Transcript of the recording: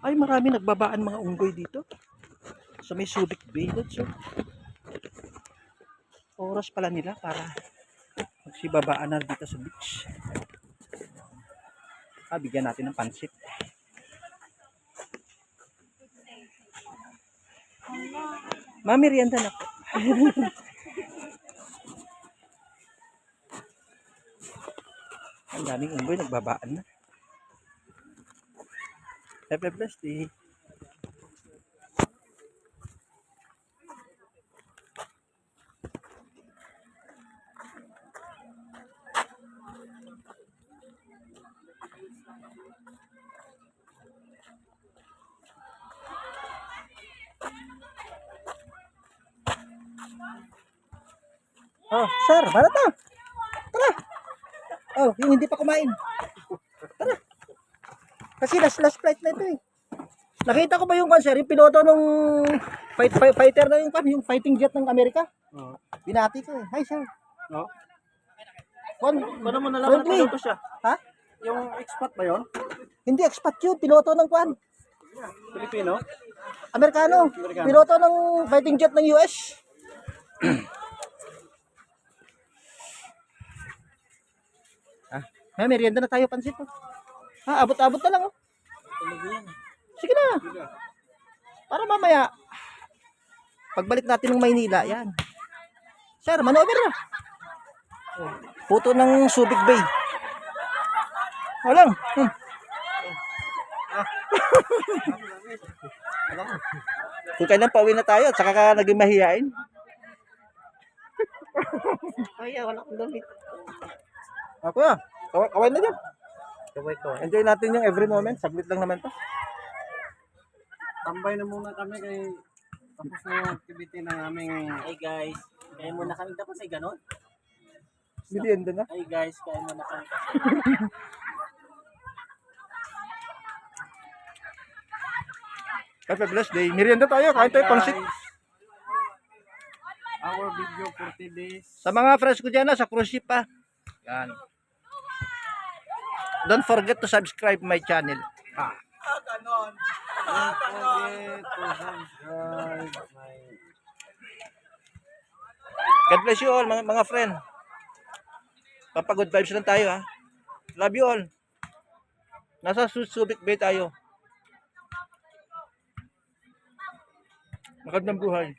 Ay, marami nagbabaan mga unggoy dito. Sa may Subic Bay. So, oras pala nila para magsibabaan na dito sa beach. Bigyan natin ng pansit. Mami, rienda na po. Ang daming unggoy nagbabaan na. Happy birthday. Oh, sir, para to. Tara. Oh, yung hindi pa kumain. Tara. Kasi last flight na ito eh. Nakita ko ba yung sir, yung piloto nung fighter na yung fighting jet ng Amerika? Oo. Binati ko eh. Hi, sir. No? Paano mo nalaman na piloto siya? Ha? Yung expat ba yun? Hindi, expat yun. Piloto ng Pilipino? Amerikano. Piloto ng fighting jet ng US. May merienda na tayo, pansit. Abot-abot na lang. Oh. Sige na. Para mamaya, pagbalik natin ng Maynila, yan. Sir, manover na. Puto ng Subic Bay. Walang. Kung kailan pauwi na tayo at saka ka naging mahihain. Ay, wala akong damit. Ako na. Kaway na dyan. Enjoy natin yung every moment. Saglit lang naman to. Tambay na muna kami kay tapos na yung activity ng aming... Hey guys, kaya muna kami tapos ay ganon. Merienda na. Hey guys, kaya muna kami. Happy birthday. Merienda tayo. Kain tayo pansit. Our video for today's... Sa mga friends ko dyan sa cruise ship pa. Yan. Don't forget to subscribe my channel. Don't forget to subscribe my... God bless you all mga friend. Good vibes lang tayo ha. Love you all. Nasa Subic Bay tayo. Magandang buhay.